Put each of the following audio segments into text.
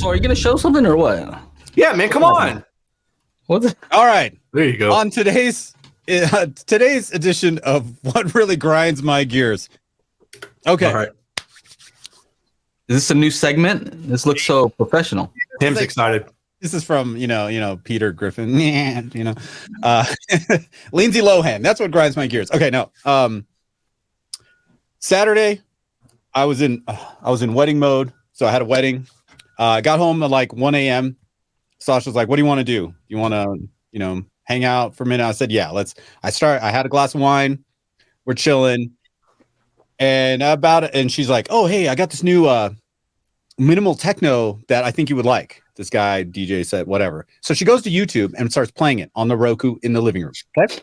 So are you gonna show something or what? Yeah, man, come on. What's it? All right. There you go. On today's edition of What Really Grinds My Gears. Okay. All right. Is this a new segment? This looks so professional. Tim's excited. This is from, Peter Griffin, Lindsay Lohan. That's what grinds my gears. Okay, no. Saturday, I was in wedding mode. So I had a wedding. I got home at like 1 a.m. Sasha's like, what do you want to do? You want to, hang out for a minute? I said, yeah, I had a glass of wine. We're chilling. And she's like, oh, hey, I got this new minimal techno that I think you would like. This guy, DJ said, whatever. So she goes to YouTube and starts playing it on the Roku in the living room. Okay.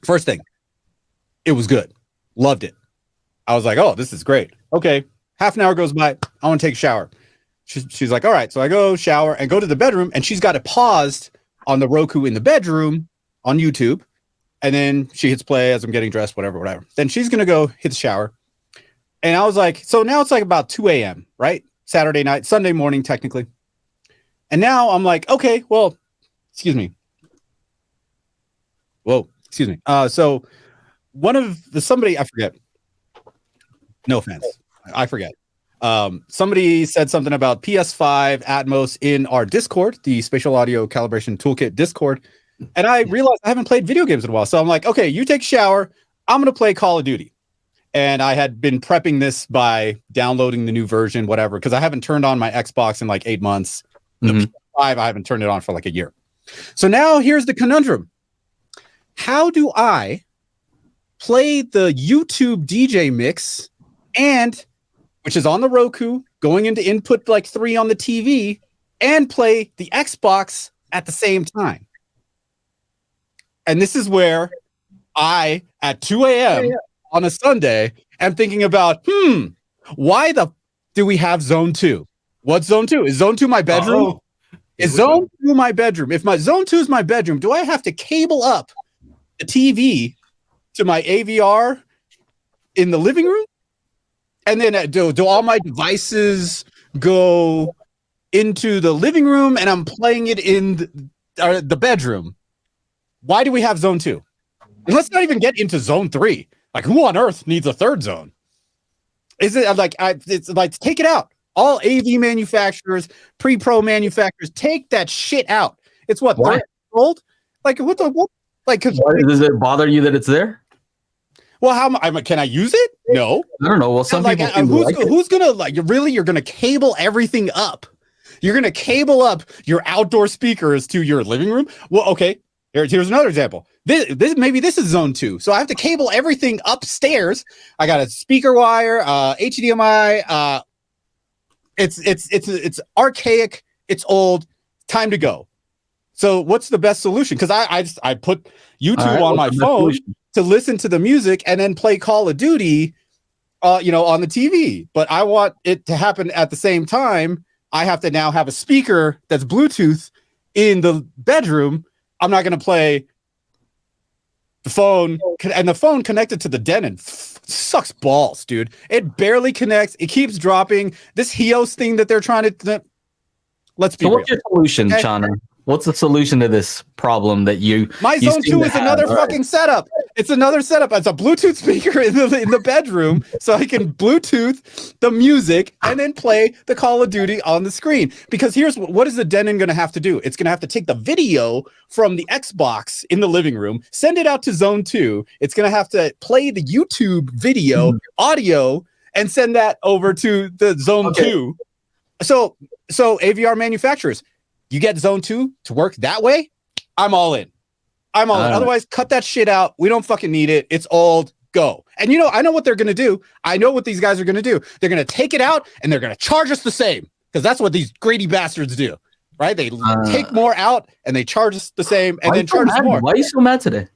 First thing, it was good. Loved it. I was like, oh, this is great. Okay. Half an hour goes by. I want to take a shower. She's like, all right. So I go shower and go to the bedroom, and she's got it paused on the Roku in the bedroom on YouTube. And then she hits play as I'm getting dressed, whatever. Then she's going to go hit the shower. And I was like, so now it's like about 2 a.m., right? Saturday night, Sunday morning, technically. And now I'm like, okay, well, excuse me. Whoa, excuse me. So somebody, I forget. No offense. I forget. Somebody said something about PS5 Atmos in our Discord, the Spatial Audio Calibration Toolkit Discord. And I realized I haven't played video games in a while. So I'm like, okay, you take a shower. I'm going to play Call of Duty. And I had been prepping this by downloading the new version, whatever, because I haven't turned on my Xbox in like 8 months. The PS5, I haven't turned it on for like a year. So now here's the conundrum. How do I play the YouTube DJ mix which is on the Roku, going into input like 3 on the TV, and play the Xbox at the same time? And this is where I, at 2 a.m. on a Sunday, am thinking about, why do we have Zone 2? What's Zone 2? Is Zone 2 my bedroom? Is Zone 2 my bedroom? If my Zone 2 is my bedroom, do I have to cable up the TV to my AVR in the living room? And then do all my devices go into the living room and I'm playing it in the bedroom? Why do we have Zone 2? And let's not even get into Zone 3. Like, who on earth needs a third zone? Is it like it's like, take it out? All AV manufacturers, pre-pro manufacturers, take that shit out. It's what, 30 years old? Like, what? Like, does it bother you that it's there? Well, can I use it? No. I don't know. Well, some people who's gonna you're gonna cable everything up? You're gonna cable up your outdoor speakers to your living room? Well, okay. Here's another example. This is Zone 2. So I have to cable everything upstairs. I got a speaker wire, HDMI. It's archaic. It's old. Time to go. So what's the best solution? Because I put YouTube on my phone to listen to the music and then play Call of Duty, on the TV. But I want it to happen at the same time. I have to now have a speaker that's Bluetooth in the bedroom. I'm not going to play the phone, and the phone connected to the Denon sucks balls, dude. It barely connects. It keeps dropping. This Hios thing that they're trying to. Let's be real. What's your solution, Chana? What's the solution to this problem that my Zone 2 is another fucking setup. It's another setup. It's a Bluetooth speaker in the bedroom, so I can Bluetooth the music and then play the Call of Duty on the screen. Because here's what is the Denon going to have to do? It's going to have to take the video from the Xbox in the living room, send it out to Zone 2. It's going to have to play the YouTube video audio and send that over to the Zone 2. So AVR manufacturers, you get Zone 2 to work that way, I'm all in. Otherwise, cut that shit out. We don't fucking need it. It's old. Go. And I know what they're going to do. I know what these guys are going to do. They're going to take it out and they're going to charge us the same, because that's what these greedy bastards do, right? They take more out and they charge us the same and then charge us more. Why are you so mad today?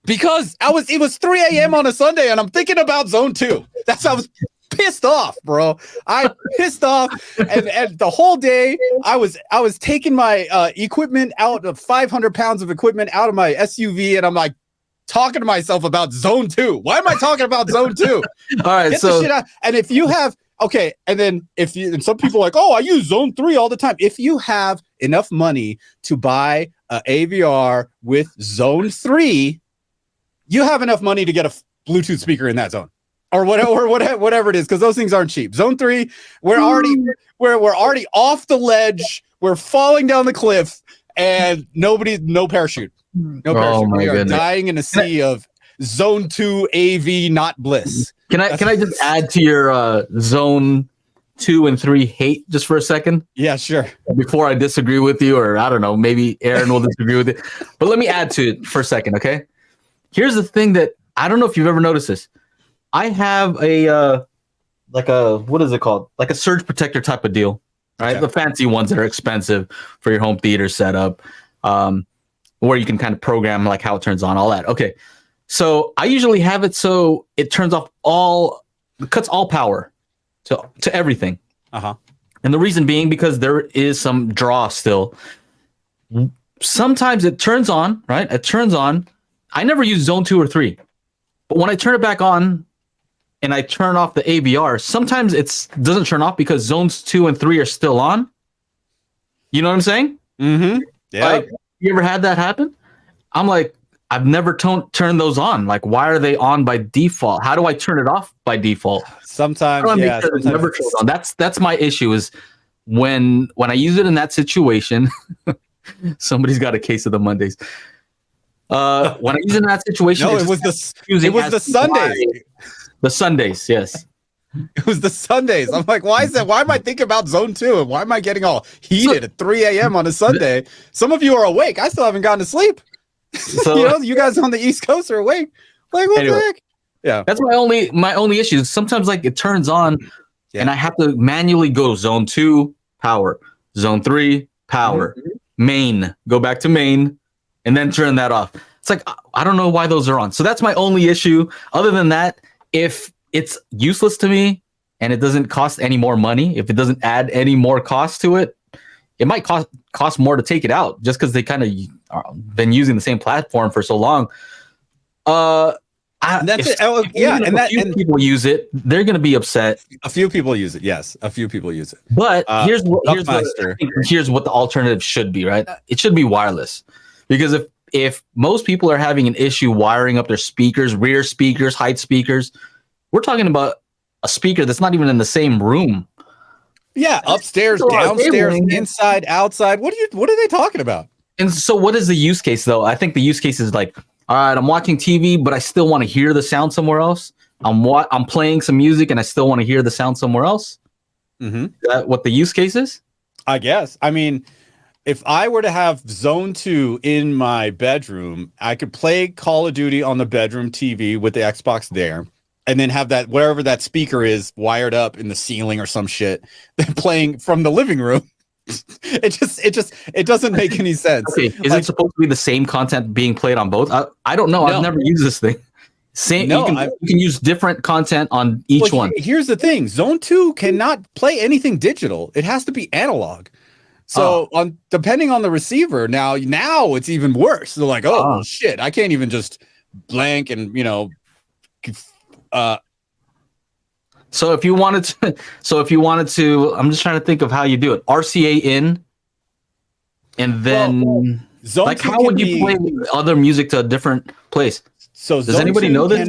Because it was 3 a.m. on a Sunday and I'm thinking about Zone 2. I was pissed off, bro. I pissed off, and the whole day I was taking my equipment out of 500 pounds of equipment out of my SUV, and I'm like talking to myself about Zone 2. Why am I talking about Zone 2? All right, Get the shit out. And if you have Okay, and then and some people are like, oh, I use Zone 3 all the time. If you have enough money to buy a AVR with Zone 3, you have enough money to get a Bluetooth speaker in that zone. Or whatever it is, because those things aren't cheap. Zone 3, we're already off the ledge, we're falling down the cliff, and no parachute. No parachute. We are dying in a sea of Zone 2 AV not bliss. Can I just add to your Zone 2 and 3 hate just for a second? Yeah, sure. Before I disagree with you, or I don't know, maybe Aaron will disagree with it. But let me add to it for a second, okay? Here's the thing that I don't know if you've ever noticed this. I have what is it called? Like a surge protector type of deal, right? Okay. The fancy ones that are expensive for your home theater setup, where you can kind of program like how it turns on, all that. Okay. So I usually have it so it turns off cuts all power to everything. Uh-huh. And the reason being because there is some draw still. Sometimes it turns on, right? It turns on. I never use Zone 2 or 3. But when I turn it back on and I turn off the AVR, sometimes it doesn't turn off because Zones 2 and 3 are still on. You know what I'm saying? Mm-hmm. Yeah. Like, you ever had that happen? I'm like, I've never turned those on. Like, why are they on by default? How do I turn it off by default? Sometimes, yeah. Sometimes never turns on. That's my issue. Is when I use it in that situation. Somebody's got a case of the Mondays. When I use it in that situation, no, it was the Sundays. The Sundays, yes. It was the Sundays. I'm like, why am I thinking about Zone 2? And why am I getting all heated at 3 a.m. on a Sunday? Some of you are awake. I still haven't gotten to sleep. So, you guys on the East Coast are awake. Like, what the heck? Yeah. That's my only issue. Sometimes like it turns on and I have to manually go Zone 2, power, Zone 3, power, main, go back to main, and then turn that off. It's like, I don't know why those are on. So that's my only issue. Other than that, if it's useless to me and it doesn't cost any more money, if it doesn't add any more cost to it, it might cost more to take it out just because they kind of been using the same platform for so long. That's it. And people use it, they're going to be upset. A few people use it. Yes, a few people use it. But here's what the alternative should be. Right, it should be wireless, because if most people are having an issue wiring up their speakers, rear speakers, height speakers, we're talking about a speaker that's not even in the same room. Yeah, upstairs, downstairs, inside, outside. What are they talking about? And so what is the use case, though? I think the use case is like, all right, I'm watching TV, but I still want to hear the sound somewhere else. I'm playing some music, and I still want to hear the sound somewhere else. Mm-hmm. Is that what the use case is? I guess. I mean, if I were to have Zone 2 in my bedroom, I could play Call of Duty on the bedroom TV with the Xbox there, and then have that wherever that speaker is wired up in the ceiling or some shit, playing from the living room. It doesn't make any sense. Okay, is it supposed to be the same content being played on both? I don't know. No. I've never used this thing. You can use different content on each one. Here's the thing: Zone 2 cannot play anything digital. It has to be analog. So depending on the receiver, now it's even worse. They're like, oh shit, I can't even just blank and So if you wanted to, I'm just trying to think of how you do it. RCA in, and then how would you play other music to a different place? So does anybody know this?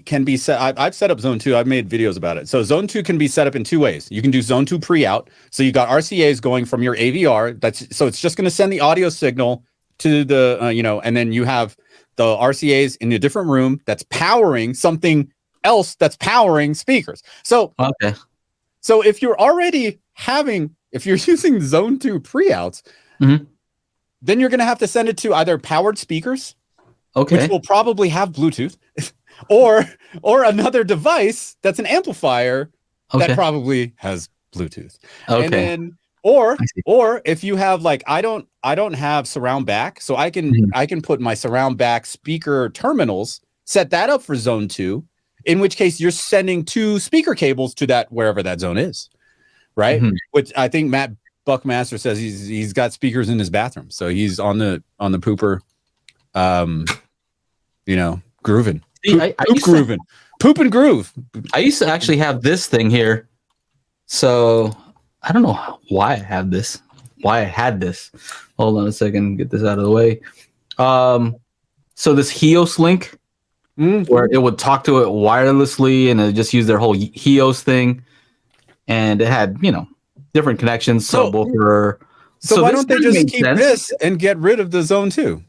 Can be set. I've set up Zone 2. I've made videos about it. So Zone 2 can be set up in two ways. You can do Zone 2 pre-out. So you got RCAs going from your AVR. So it's just going to send the audio signal to the and then you have the RCAs in a different room that's powering something else that's powering speakers. So So if you're using Zone 2 pre-outs, then you're going to have to send it to either powered speakers, which will probably have Bluetooth, or another device that's an amplifier that probably has Bluetooth. And then or if you have like I don't have surround back, so I can put my surround back speaker terminals, set that up for Zone 2. In which case you're sending two speaker cables to that wherever that zone is, right? Which I think Matt Buckmaster says he's got speakers in his bathroom, so he's on the pooper, grooving. See, poop and groove. I used to actually have this thing here So I don't know why I have this. Why I had this. Hold on a second. Get this out of the way. So this Hios link, where it would talk to it wirelessly, and it just use their whole Hios thing, and it had different connections. Subwoofer. So why don't they just keep sense. this and get rid of the Zone 2?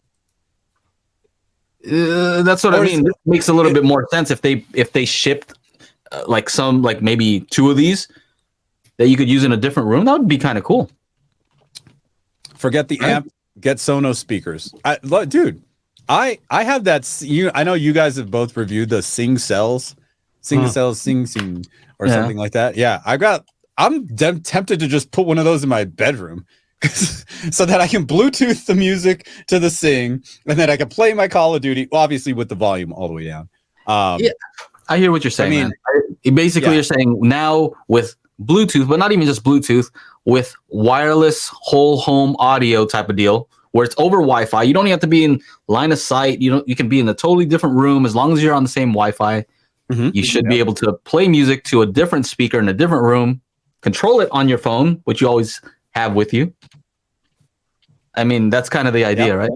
That's what I mean. This makes a little bit more sense if they shipped like maybe 2 of these that you could use in a different room. That would be kind of cool. Forget the amp. Get Sonos speakers. I have that. I know you guys have both reviewed the Sing Cells, Sing or something like that. Yeah, I'm tempted to just put one of those in my bedroom so that I can Bluetooth the music to the Sing, and then I can play my Call of Duty, obviously with the volume all the way down. Yeah, I hear what you're saying. I mean, basically, you're saying now with Bluetooth, but not even just Bluetooth, with wireless whole home audio type of deal, where it's over Wi-Fi. You don't have to be in line of sight. You can be in a totally different room as long as you're on the same Wi-Fi. You should be able to play music to a different speaker in a different room, control it on your phone, which you always have with you. I mean, that's kind of the idea, right?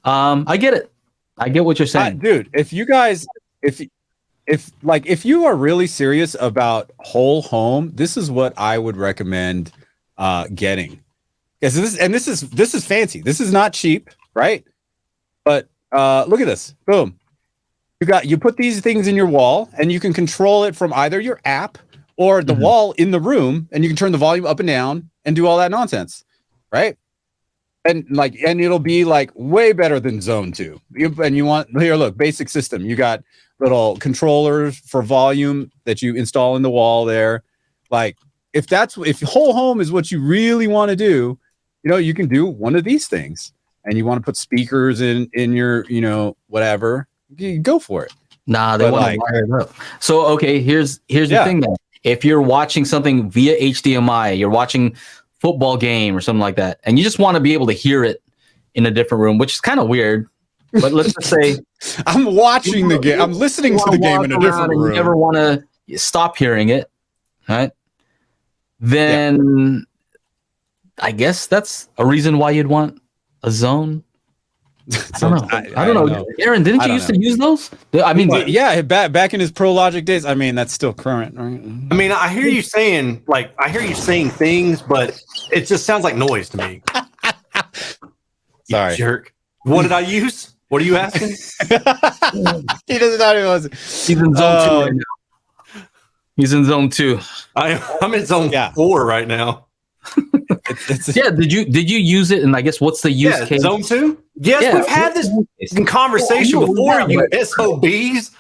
I get it. I get what you're saying, dude. If you guys, if you are really serious about whole home, this is what I would recommend getting. Because this is fancy. This is not cheap, right? But look at this. Boom. You put these things in your wall, and you can control it from either your app or the wall in the room, and you can turn the volume up and down and do all that nonsense, right? And it'll be like way better than Zone 2. Look, basic system. You got little controllers for volume that you install in the wall there. Like if whole home is what you really want to do, you can do one of these things, and you want to put speakers in your, whatever, you go for it. Nah, they want to wire it up. So, okay, here's the thing then. If you're watching something via HDMI, you're watching football game or something like that, and you just want to be able to hear it in a different room, which is kind of weird. But let's just say I'm watching the game. I'm listening to the game in a different room. You never want to stop hearing it, right? Then I guess that's a reason why you'd want a Zone. I don't know. Aaron, didn't you used to use those? I mean, back in his ProLogic days. I mean, that's still current, right? I mean, I hear you saying things, but it just sounds like noise to me. Sorry, you jerk. What did I use? What are you asking? He doesn't know he was. He's in Zone 2 right now. He's in Zone 2. I'm in Zone 4 right now. Did you use it? And I guess what's the use case? Zone 2? Yes, we've had this conversation before, you SOBs.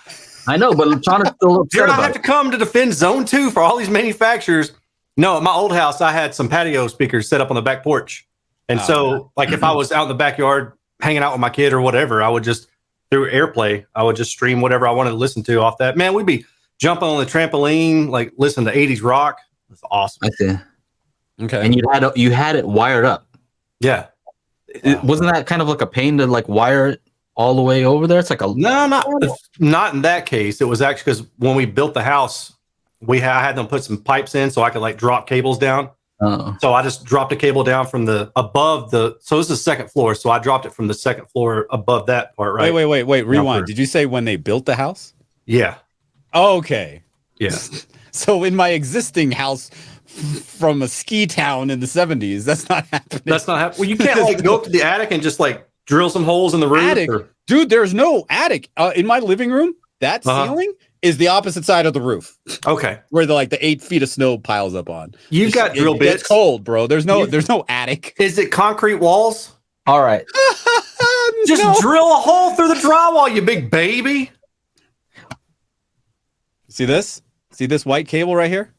I know, but Chana's still upset You're not about have to come to defend Zone 2 for all these manufacturers. No, at my old house, I had some patio speakers set up on the back porch. And if I was out in the backyard hanging out with my kid or whatever, I would just, through AirPlay, I would just stream whatever I wanted to listen to off that. Man, we'd be jumping on the trampoline, like listening to 80s rock. That's awesome. I see. Okay. And you had it wired up. Yeah. Wasn't that kind of like a pain to wire it all the way over there? It's like not in that case. It was actually because when we built the house, I had them put some pipes in so I could drop cables down. So I just dropped a cable down from so this is the second floor. So I dropped it from the second floor above that part, right? Wait, rewind. Did you say when they built the house? Yeah. Okay. Yeah. So in my existing house from a ski town in the 70s, that's not happening. That's not happening. Well, you can't go up to the attic and just drill some holes in the roof. Attic? Dude, there's no attic. In my living room, that ceiling is the opposite side of the roof. Okay. Where the 8 feet of snow piles up on. You've got drill bits. It's cold, bro. There's no attic. Is it concrete walls? All right. Just drill a hole through the drywall, you big baby. See this? See this white cable right here?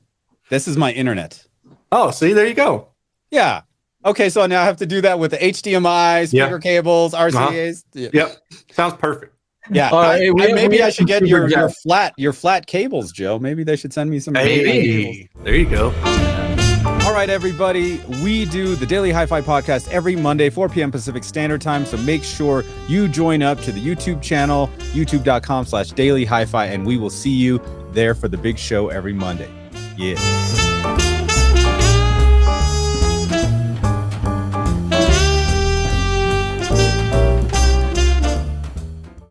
This is my internet. Oh, see, there you go. Yeah. Okay, so now I have to do that with the HDMI, speaker cables, RCAs. Yep. Sounds perfect. Yeah. Maybe I should get your flat cables, Joe. Maybe they should send me some cables. There you go. All right, everybody. We do the Daily Hi-Fi podcast every Monday, 4 p.m. Pacific Standard Time. So make sure you join up to the YouTube channel, youtube.com/Daily Hi-Fi, and we will see you there for the big show every Monday. Yeah.